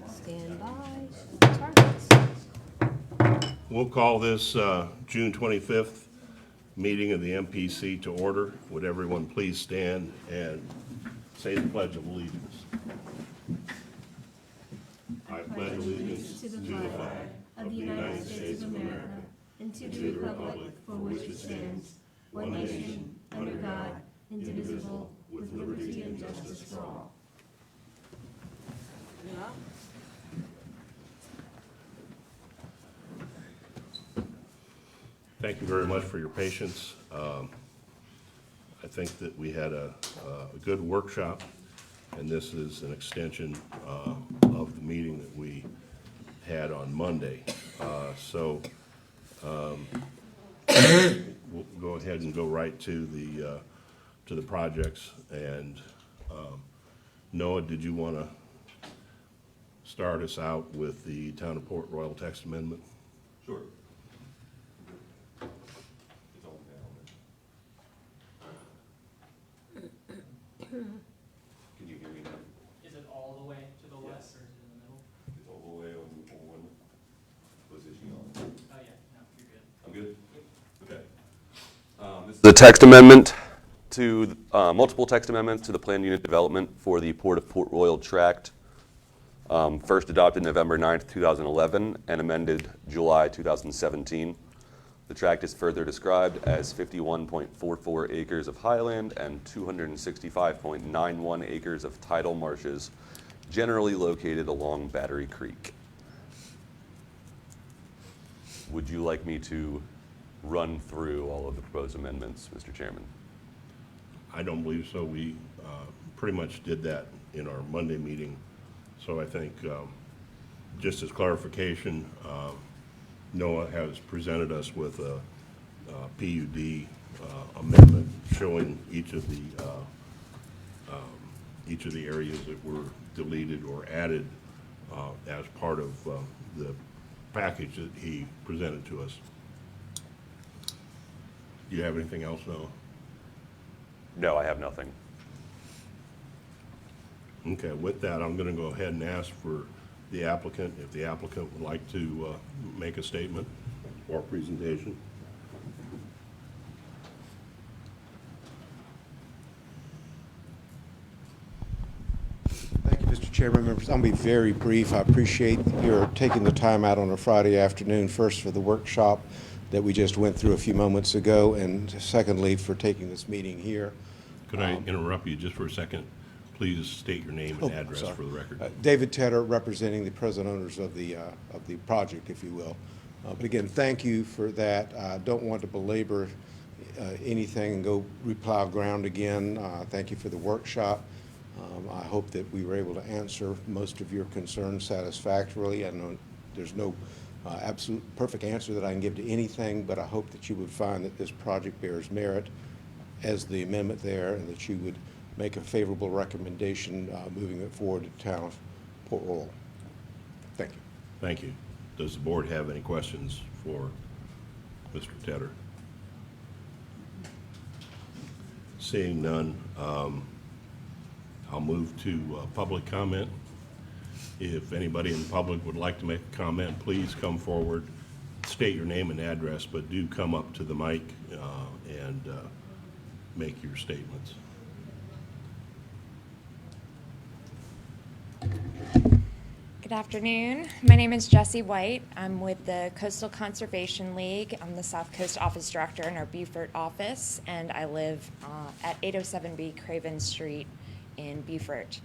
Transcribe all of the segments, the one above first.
Stand by. Targets. We'll call this June 25th meeting of the MPC to order. Would everyone please stand and say the Pledge of Allegiance? I pledge allegiance to the flag of the United States of America and to the republic for which it stands, one nation, under God, indivisible, with liberty and justice for all. Thank you very much for your patience. I think that we had a good workshop, and this is an extension of the meeting that we had on Monday. So we'll go ahead and go right to the projects. And Noah, did you want to start us out with the Town of Port Royal text amendment? Sure. Can you hear me now? Is it all the way to the west or is it in the middle? It's all the way on one position on. Oh, yeah, no, you're good. I'm good? Okay. This is a text amendment to, multiple text amendments to the planned unit development for the Port of Port Royal tract. First adopted November 9th, 2011 and amended July 2017. The tract is further described as 51.44 acres of highland and 265.91 acres of tidal marshes, generally located along Battery Creek. Would you like me to run through all of the proposed amendments, Mr. Chairman? I don't believe so. We pretty much did that in our Monday meeting. So I think just as clarification, Noah has presented us with a PUD amendment showing each of the areas that were deleted or added as part of the package that he presented to us. Do you have anything else, Noah? No, I have nothing. Okay, with that, I'm going to go ahead and ask for the applicant, if the applicant would like to make a statement or presentation. Thank you, Mr. Chairman. Members, I'll be very brief. I appreciate your taking the time out on a Friday afternoon, first for the workshop that we just went through a few moments ago, and secondly, for taking this meeting here. Could I interrupt you just for a second? Please state your name and address sorry. for the record. David Tedder, representing the present owners of the project, if you will. But again, thank you for that. I don't want to belabor anything and go replow ground again. Thank you for the workshop. I hope that we were able to answer most of your concerns satisfactorily. I know there's no absolute perfect answer that I can give to anything, but I hope that you would find that this project bears merit as the amendment there, and that you would make a favorable recommendation moving it forward to the town of Port Royal. Thank you. Thank you. Does the board have any questions for Mr. Tedder? Seeing none, I'll move to public comment. If anybody in the public would like to make a comment, please come forward, state your name and address, but do come up to the mic and make your statements. Good afternoon. My name is Jessie White. I'm with the Coastal Conservation League. I'm the South Coast Office Director in our Beaufort office, and I live at 807B Craven Street in Beaufort.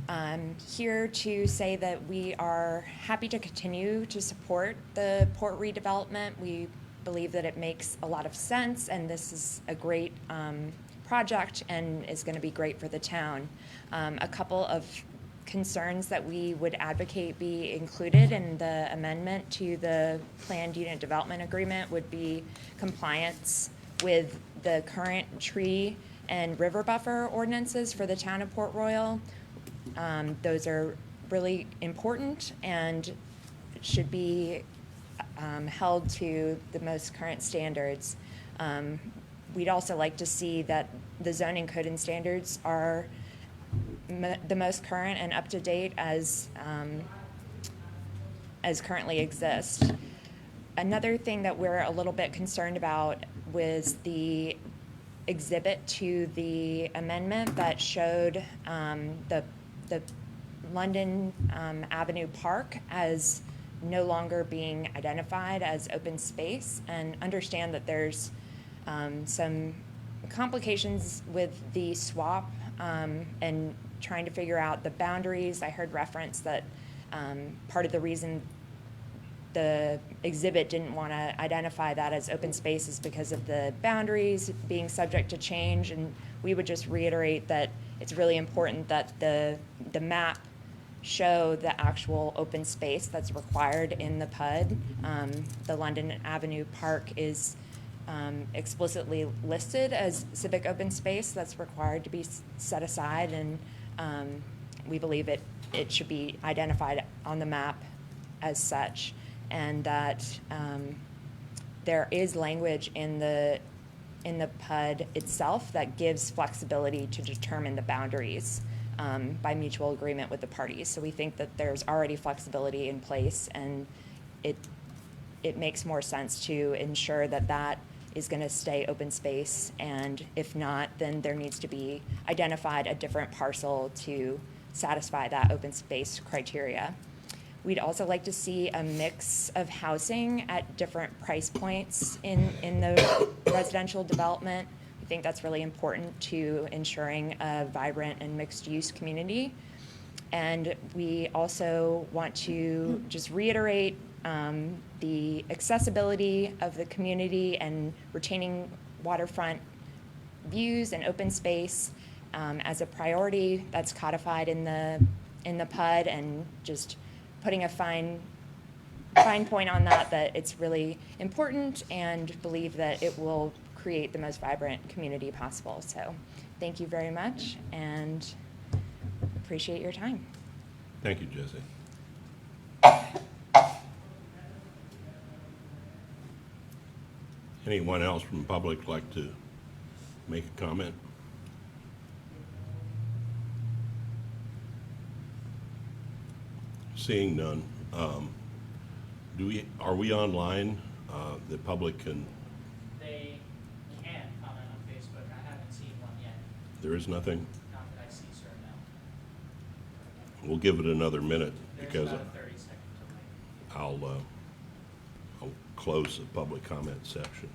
I'm here to say that we are happy to continue to support the port redevelopment. We believe that it makes a lot of sense, and this is a great project and is going to be great for the town. A couple of concerns that we would advocate be included in the amendment to the planned unit development agreement would be compliance with the current tree and river buffer ordinances for the town of Port Royal. Those are really important and should be held to the most current standards. We'd also like to see that the zoning code and standards are the most current and up-to-date as currently exists. Another thing that we're a little bit concerned about was the exhibit to the amendment that showed the London Avenue Park as no longer being identified as open space, and understand that there's some complications with the swap and trying to figure out the boundaries. I heard reference that part of the reason the exhibit didn't want to identify that as open space is because of the boundaries being subject to change, and we would just reiterate that it's really important that the map show the actual open space that's required in the PUD. The London Avenue Park is explicitly listed as civic open space that's required to be set aside, and we believe it should be identified on the map as such, and that there is language in the PUD itself that gives flexibility to determine the boundaries by mutual agreement with the parties. So we think that there's already flexibility in place, and it makes more sense to ensure that that is going to stay open space, and if not, then there needs to be identified a different parcel to satisfy that open space criteria. We'd also like to see a mix of housing at different price points in the residential development. We think that's really important to ensuring a vibrant and mixed-use community. And we also want to just reiterate the accessibility of the community and retaining waterfront views and open space as a priority that's codified in the PUD, and just putting a fine point on that it's really important, and believe that it will create the most vibrant community possible. So thank you very much, and appreciate your time. Thank you, Jesse. Anyone else from the public like to make a comment? Seeing none, are we online? The public can, They can comment on Facebook. I haven't seen one yet. there is nothing? Not that I see, sir, no. We'll give it another minute, There's because about a 30-second delay. I'll close the public comment section.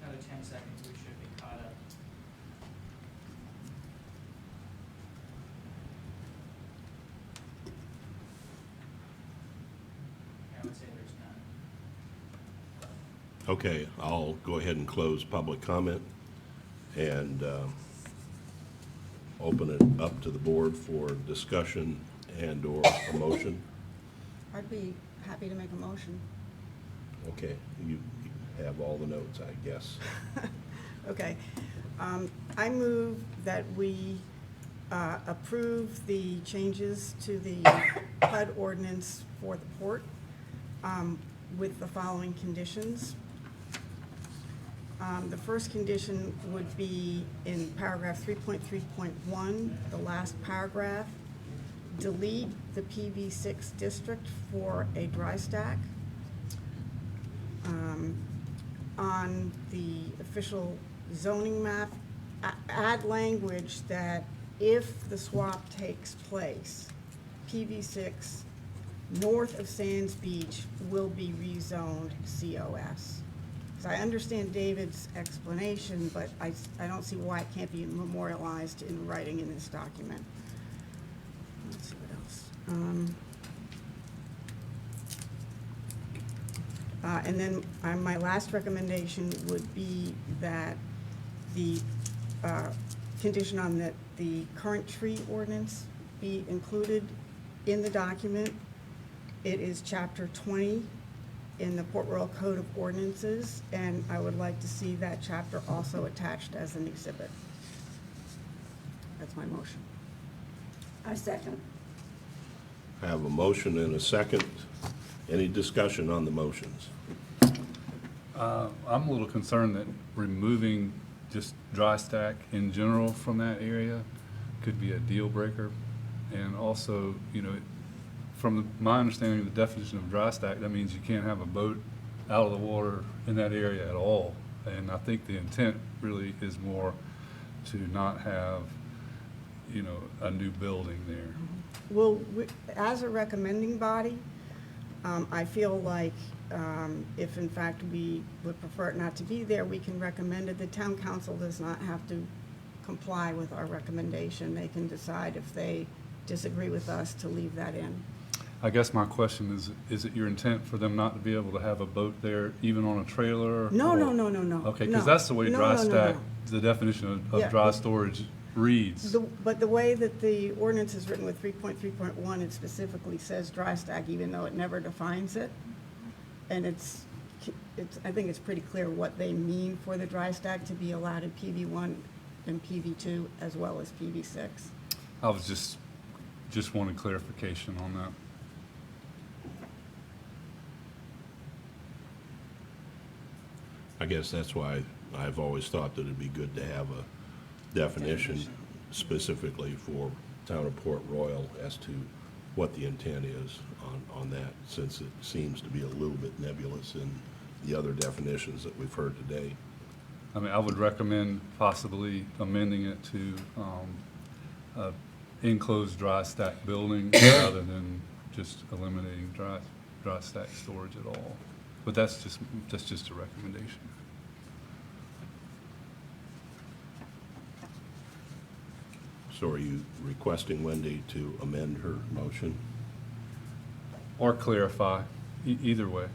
Another 10 seconds, we should be caught up. I would say there's none. Okay, I'll go ahead and close public comment and open it up to the board for discussion and/or a motion. I'd be happy to make a motion. Okay, you have all the notes, I guess. Okay. I move that we approve the changes to the PUD ordinance for the port with the following conditions. The first condition would be in paragraph 3.3.1, the last paragraph, delete the PV6 district for a dry stack. On the official zoning map, add language that if the swap takes place, PV6 north of Sands Beach will be rezoned COS. So I understand David's explanation, but I don't see why it can't be memorialized in writing in this document. Let's see what else. And then my last recommendation would be that the condition on that the current tree ordinance be included in the document. It is chapter 20 in the Port Royal Code of Ordinances, and I would like to see that chapter also attached as an exhibit. That's my motion. I second. I have a motion and a second. Any discussion on the motions? I'm a little concerned that removing just dry stack in general from that area could be a deal breaker. And also, you know, from my understanding of the definition of dry stack, that means you can't have a boat out of the water in that area at all. And I think the intent really is more to not have, you know, a new building there. Well, as a recommending body, I feel like if in fact we would prefer it not to be there, we can recommend it. The town council does not have to comply with our recommendation. They can decide if they disagree with us to leave that in. I guess my question is it your intent for them not to be able to have a boat there, even on a trailer? No, or- no, no, no, no. Okay, no. because that's the way No, dry no, no, stack, no. the definition of Yeah. dry storage reads. But the way that the ordinance is written with 3.3.1, it specifically says dry stack, even though it never defines it. And I think it's pretty clear what they mean for the dry stack to be allowed in PV1 and PV2 as well as PV6. I was just wanted clarification on that. I guess that's why I've always thought that it'd be good to have a definition specifically for Town of Port Royal as to what the intent is on that, since it seems to be a little bit nebulous in the other definitions that we've heard today. I mean, I would recommend possibly amending it to enclosed dry stack building rather than just eliminating dry stack storage at all. But that's just a recommendation. So are you requesting Wendy to amend her motion? Or clarify, either way.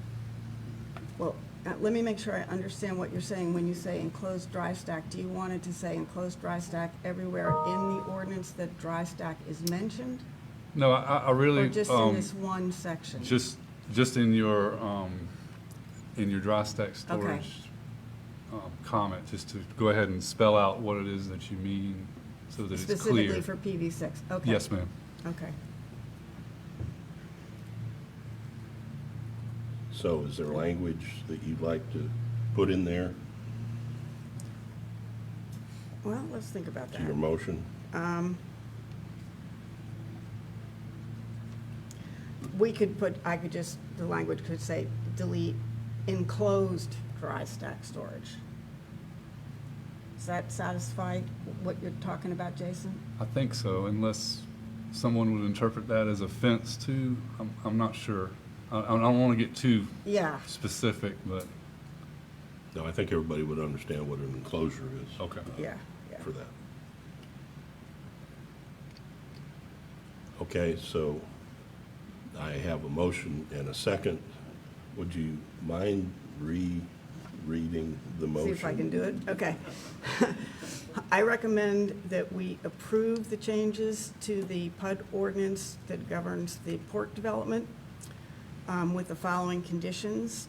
Well, let me make sure I understand what you're saying when you say enclosed dry stack. Do you want it to say enclosed dry stack everywhere in the ordinance that dry stack is mentioned? No, I really. Or just in this one section? Just in your dry stack storage comment, just to go ahead and spell out what it is that you mean so that it's clear. Specifically for PV6, okay. Yes, ma'am. Okay. So is there language that you'd like to put in there Well, let's think about to your that. motion? We could put, the language could say delete enclosed dry stack storage. Does that satisfy what you're talking about, Jason? I think so, unless someone would interpret that as a fence too. I'm not sure. I don't want to get too Yeah, specific, but, No, I think everybody would understand what an enclosure is. okay. yeah. For that. Okay, so I have a motion and a second. Would you mind rereading the motion? See if I can do it, okay. I recommend that we approve the changes to the PUD ordinance that governs the port development with the following conditions.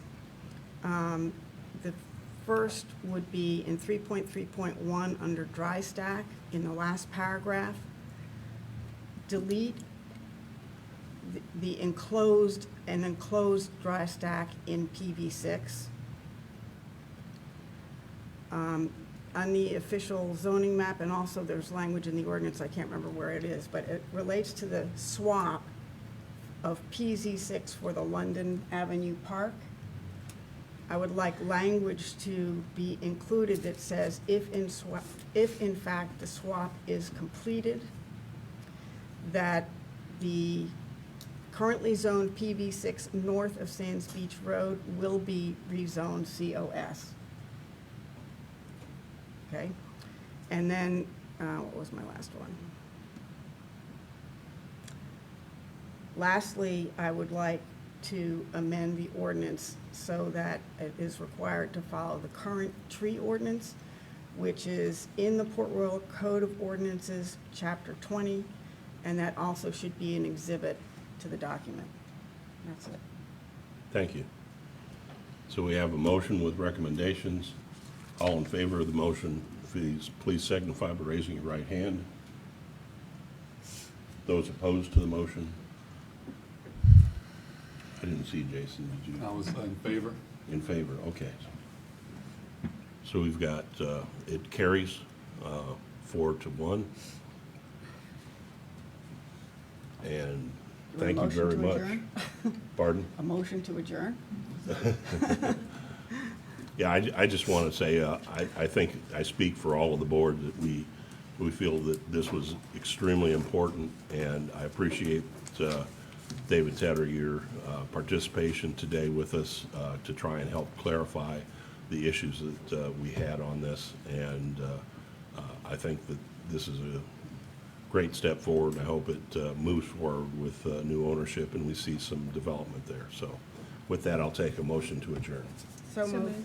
The first would be in 3.3.1 under dry stack, in the last paragraph, delete the enclosed dry stack in PV6. On the official zoning map, and also there's language in the ordinance, I can't remember where it is, but it relates to the swap of PZ6 for the London Avenue Park. I would like language to be included that says if in fact the swap is completed, that the currently zoned PV6 north of Sands Beach Road will be rezoned COS. Okay? And then, what was my last one? Lastly, I would like to amend the ordinance so that it is required to follow the current tree ordinance, which is in the Port Royal Code of Ordinances, Chapter 20, and that also should be an exhibit to the document. That's it. Thank you. So we have a motion with recommendations. All in favor of the motion, please signify by raising your right hand. Those opposed to the motion? I didn't see Jason, did you? I was in favor. In favor, okay. So we've got, it carries 4-1. And thank you very Motion to much. adjourn? Pardon? A motion to adjourn? Yeah, I just want to say, I think I speak for all of the board that we feel that this was extremely important, and I appreciate, David Tedder, your participation today with us to try and help clarify the issues that we had on this. And I think that this is a great step forward, and I hope it moves forward with new ownership and we see some development there. So with that, I'll take a motion to adjourn. So moved.